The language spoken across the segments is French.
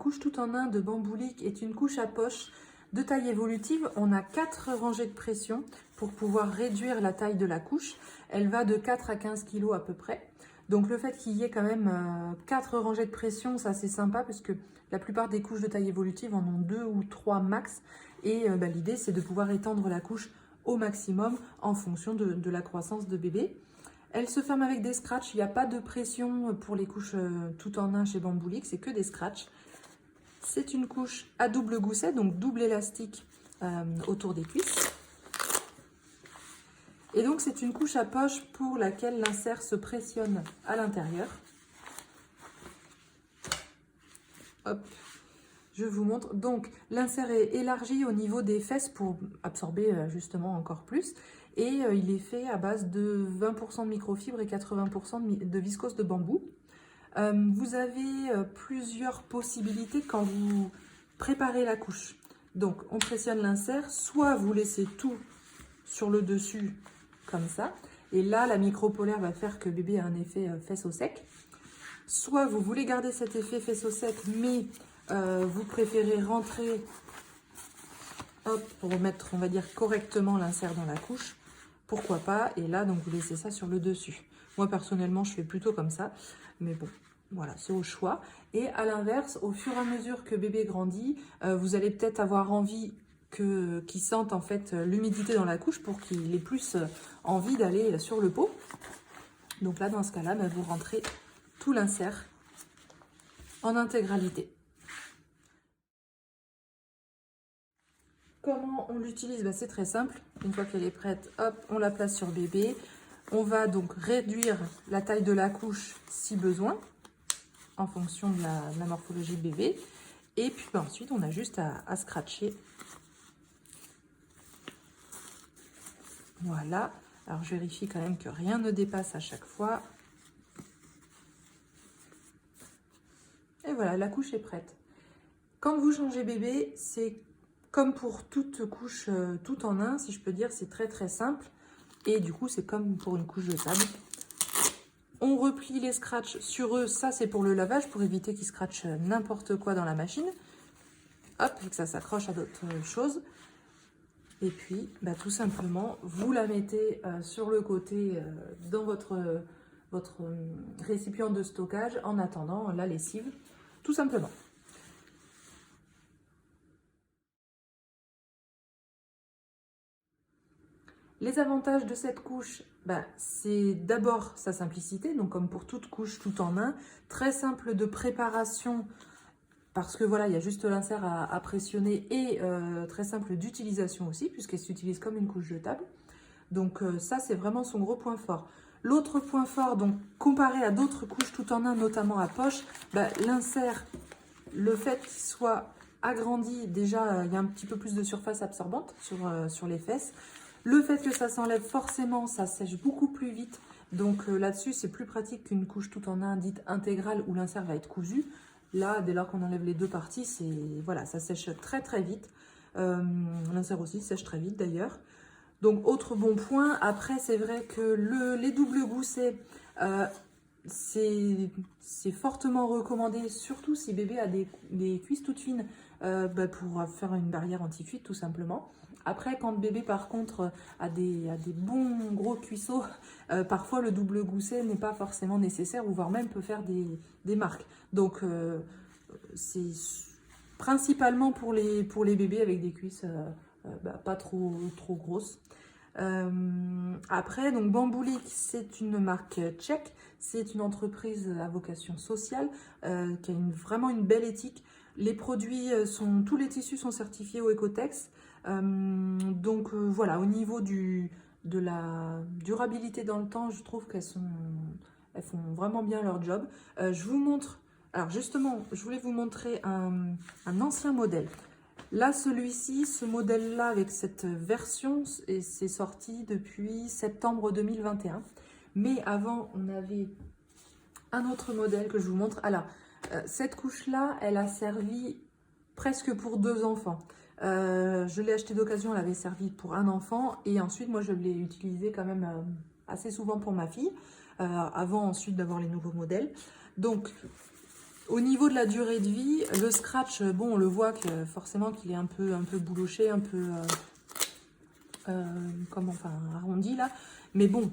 couche tout en un de Bamboulic est une couche à poche de taille évolutive. On a 4 rangées de pression pour pouvoir réduire la taille de la couche. Elle va de 4 à 15 kg à peu près. Donc le fait qu'il y ait quand même 4 rangées de pression, ça c'est sympa parce que la plupart des couches de taille évolutive en ont 2 ou 3 max. Et l'idée c'est de pouvoir étendre la couche au maximum en fonction de la croissance de bébé. Elle se ferme avec des scratchs, il n'y a pas de pression pour les couches tout en un chez Bamboulic, c'est que des scratchs. C'est une couche à double gousset, donc double élastique autour des cuisses. Et donc c'est une couche à poche pour laquelle l'insert se pressionne à l'intérieur. Hop, je vous montre. Donc l'insert est élargi au niveau des fesses pour absorber justement encore plus. Et il est fait à base de 20% de microfibre et 80% de viscose de bambou. Vous avez plusieurs possibilités quand vous préparez la couche. Donc on pressionne l'insert, soit vous laissez tout sur le dessus comme ça, et là la micropolaire va faire que bébé a un effet fesse au sec. Soit vous voulez garder cet effet fesse au sec, mais vous préférez rentrer pour mettre, on va dire, correctement l'insert dans la couche. Pourquoi pas, et là donc vous laissez ça sur le dessus. Moi personnellement je fais plutôt comme ça, mais bon voilà, c'est au choix. Et à l'inverse, au fur et à mesure que bébé grandit, vous allez peut-être avoir envie qu'il sente en fait l'humidité dans la couche pour qu'il ait plus envie d'aller sur le pot. Donc là dans ce cas là, vous rentrez tout l'insert en intégralité. Comment on l'utilise? C'est très simple. Une fois qu'elle est prête, hop, on la place sur bébé. On va donc réduire la taille de la couche si besoin, en fonction de la morphologie de bébé. Et puis ensuite, on a juste à scratcher. Voilà. Alors, je vérifie quand même que rien ne dépasse à chaque fois. Et voilà, la couche est prête. Quand vous changez bébé, c'est comme pour toute couche tout en un, si je peux dire, c'est très très simple. Et du coup, c'est comme pour une couche jetable. On replie les scratchs sur eux, ça c'est pour le lavage, pour éviter qu'ils scratchent n'importe quoi dans la machine. Hop, et que ça s'accroche à d'autres choses. Et puis, tout simplement, vous la mettez sur le côté dans votre récipient de stockage en attendant la lessive, tout simplement. Les avantages de cette couche, c'est d'abord sa simplicité, donc comme pour toute couche tout en un, très simple de préparation parce que voilà, il y a juste l'insert à pressionner et très simple d'utilisation aussi puisqu'elle s'utilise comme une couche jetable. Donc ça, c'est vraiment son gros point fort. L'autre point fort, donc comparé à d'autres couches tout en un, notamment à poche, l'insert, le fait qu'il soit agrandi, déjà il y a un petit peu plus de surface absorbante sur les fesses. Le fait que ça s'enlève forcément, ça sèche beaucoup plus vite. Donc là-dessus, c'est plus pratique qu'une couche tout en un dite intégrale où l'insert va être cousu. Là, dès lors qu'on enlève les deux parties, voilà, ça sèche très très vite. L'insert aussi sèche très vite d'ailleurs. Donc autre bon point, après c'est vrai que les doubles goussets, c'est fortement recommandé, surtout si bébé a des cuisses toutes fines, pour faire une barrière anti-fuite tout simplement. Après, quand bébé par contre a des bons gros cuisseaux, parfois le double gousset n'est pas forcément nécessaire ou voire même peut faire des marques. Donc c'est principalement pour les bébés avec des cuisses pas trop grosses. Après, donc Bamboulic, c'est une marque tchèque, c'est une entreprise à vocation sociale qui a vraiment une belle éthique. Les produits tous les tissus sont certifiés au Ecotex. Donc voilà, au niveau de la durabilité dans le temps, je trouve qu'elles font vraiment bien leur job. Je vous montre, alors justement, je voulais vous montrer un ancien modèle. Là, celui-ci, ce modèle-là, avec cette version, c'est sorti depuis septembre 2021. Mais avant, on avait un autre modèle que je vous montre. Alors, cette couche-là, elle a servi presque pour 2 enfants. Je l'ai acheté d'occasion, elle avait servi pour un enfant. Et ensuite, moi, je l'ai utilisé quand même assez souvent pour ma fille. Avant, ensuite, d'avoir les nouveaux modèles. Donc, Au niveau de la durée de vie, le scratch, bon, on le voit que forcément qu'il est un peu bouloché, un peu arrondi là. Mais bon,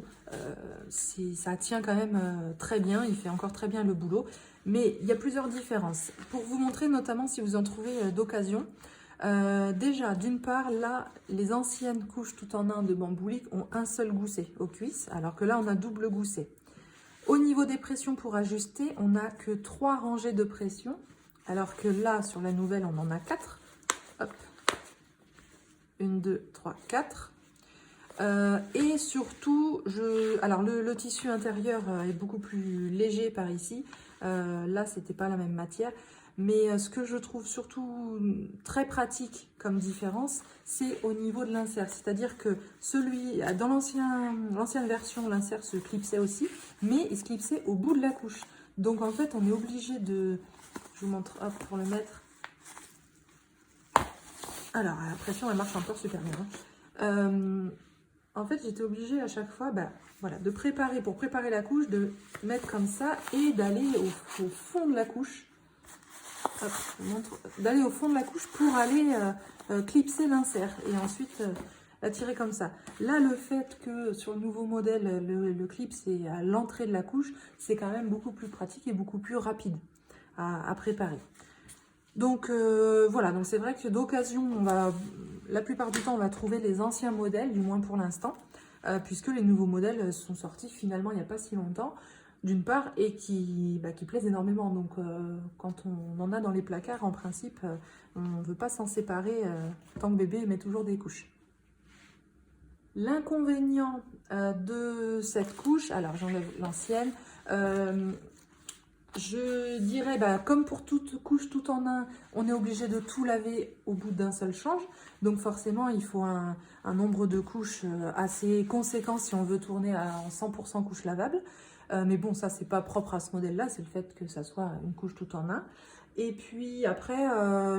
ça tient quand même très bien, il fait encore très bien le boulot. Mais il y a plusieurs différences. Pour vous montrer notamment si vous en trouvez d'occasion, déjà, d'une part, là, les anciennes couches tout en un de Bamboulic ont un seul gousset aux cuisses, alors que là, on a double gousset. Au niveau des pressions pour ajuster, on n'a que 3 rangées de pression, alors que là, sur la nouvelle, on en a 4. Hop. 1, 2, 3, 4. Et surtout, alors le tissu intérieur est beaucoup plus léger par ici. Là, c'était pas la même matière. Mais ce que je trouve surtout très pratique comme différence, c'est au niveau de l'insert. C'est-à-dire que dans l'ancienne version, l'insert se clipsait aussi, mais il se clipsait au bout de la couche. Donc en fait, on est obligé de... Je vous montre, hop, pour le mettre. Alors, la pression, elle marche encore super bien. Hein. En fait, j'étais obligée à chaque fois voilà, pour préparer la couche, de mettre comme ça et d'aller au fond de la couche. D'aller au fond de la couche pour aller clipser l'insert et ensuite la tirer comme ça. Là, le fait que sur le nouveau modèle, le clip c'est à l'entrée de la couche, c'est quand même beaucoup plus pratique et beaucoup plus rapide à préparer. Donc voilà, donc c'est vrai que d'occasion, la plupart du temps, on va trouver les anciens modèles, du moins pour l'instant, puisque les nouveaux modèles sont sortis finalement il n'y a pas si longtemps, d'une part, et qui plaisent énormément. Donc quand on en a dans les placards, en principe, on ne veut pas s'en séparer tant que bébé met toujours des couches. L'inconvénient de cette couche, alors j'enlève l'ancienne, je dirais, comme pour toute couche tout en un, on est obligé de tout laver au bout d'un seul change. Donc forcément, il faut un nombre de couches assez conséquent si on veut tourner en 100% couche lavable. Mais bon, ça, c'est pas propre à ce modèle-là, c'est le fait que ça soit une couche tout en un. Et puis après,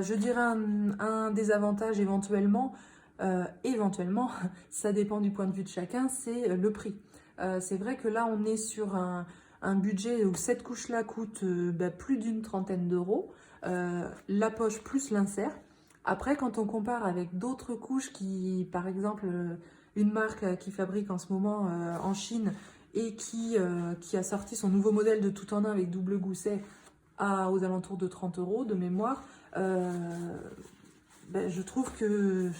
je dirais un désavantage éventuellement, ça dépend du point de vue de chacun, c'est le prix. C'est vrai que là, on est sur un budget où cette couche-là coûte plus d'une trentaine d'euros, la poche plus l'insert. Après, quand on compare avec d'autres couches qui, par exemple, une marque qui fabrique en ce moment en Chine et qui a sorti son nouveau modèle de tout en un avec double gousset aux alentours de 30 euros de mémoire, je trouve que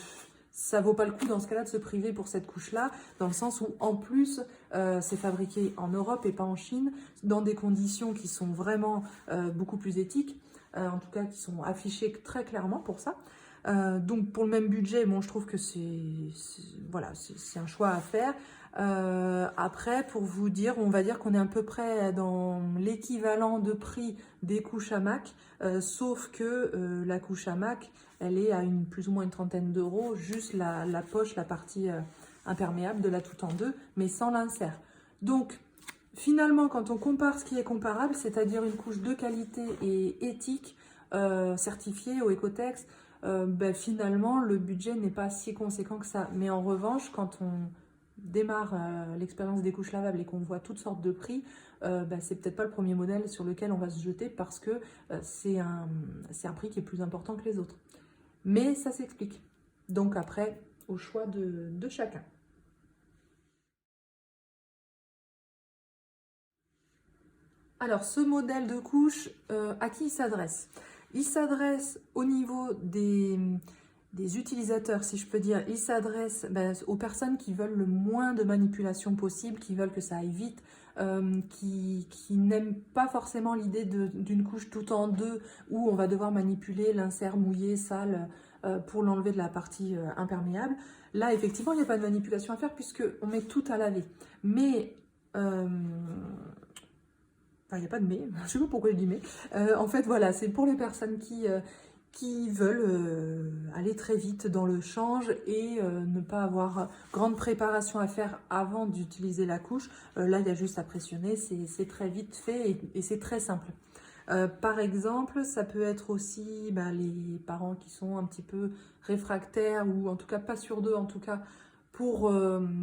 ça vaut pas le coup dans ce cas-là de se priver pour cette couche-là, dans le sens où en plus c'est fabriqué en Europe et pas en Chine, dans des conditions qui sont vraiment beaucoup plus éthiques, en tout cas qui sont affichées très clairement pour ça. Donc pour le même budget, bon, je trouve que voilà, c'est un choix à faire. Après, pour vous dire, on va dire qu'on est à peu près dans l'équivalent de prix des couches hamac, sauf que la couche hamac, elle est à plus ou moins une trentaine d'euros, juste la poche, la partie imperméable de la tout en deux, mais sans l'insert. Donc, finalement, quand on compare ce qui est comparable, c'est-à-dire une couche de qualité et éthique, certifiée au Ecotex, finalement, le budget n'est pas si conséquent que ça. Mais en revanche, quand on démarre l'expérience des couches lavables et qu'on voit toutes sortes de prix, c'est peut-être pas le premier modèle sur lequel on va se jeter parce que c'est un prix qui est plus important que les autres. Mais ça s'explique. Donc après, au choix de chacun. Alors, ce modèle de couche, à qui il s'adresse? Il s'adresse au niveau des utilisateurs, si je peux dire. Il s'adresse aux personnes qui veulent le moins de manipulation possible, qui veulent que ça aille vite, qui n'aiment pas forcément l'idée d'une couche tout en deux où on va devoir manipuler l'insert mouillé, sale, pour l'enlever de la partie imperméable. Là, effectivement, il n'y a pas de manipulation à faire puisqu'on met tout à laver. Mais... il n'y a pas de mais, je ne sais pas pourquoi je dis mais. En fait, voilà, c'est pour les personnes qui veulent aller très vite dans le change et ne pas avoir grande préparation à faire avant d'utiliser la couche. Là, il y a juste à pressionner, c'est très vite fait et c'est très simple. Par exemple, ça peut être aussi les parents qui sont un petit peu réfractaires ou en tout cas pas sûrs d'eux, en tout cas pour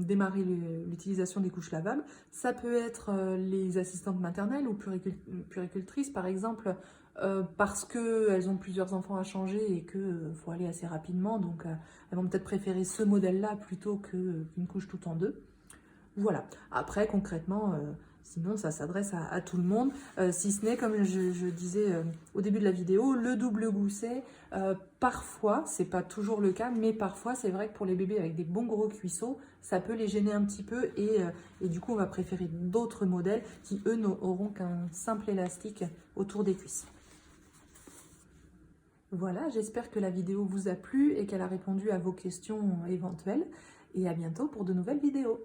démarrer l'utilisation des couches lavables. Ça peut être les assistantes maternelles ou puéricultrices, par exemple, parce qu'elles ont plusieurs enfants à changer et qu'il faut aller assez rapidement. Donc, elles vont peut-être préférer ce modèle-là plutôt qu'une couche tout en deux. Voilà. Après, concrètement, sinon, ça s'adresse à tout le monde, si ce n'est, comme je disais au début de la vidéo, le double gousset. Parfois, c'est pas toujours le cas, mais parfois, c'est vrai que pour les bébés avec des bons gros cuisseaux, ça peut les gêner un petit peu et du coup, on va préférer d'autres modèles qui, eux, n'auront qu'un simple élastique autour des cuisses. Voilà, j'espère que la vidéo vous a plu et qu'elle a répondu à vos questions éventuelles. Et à bientôt pour de nouvelles vidéos.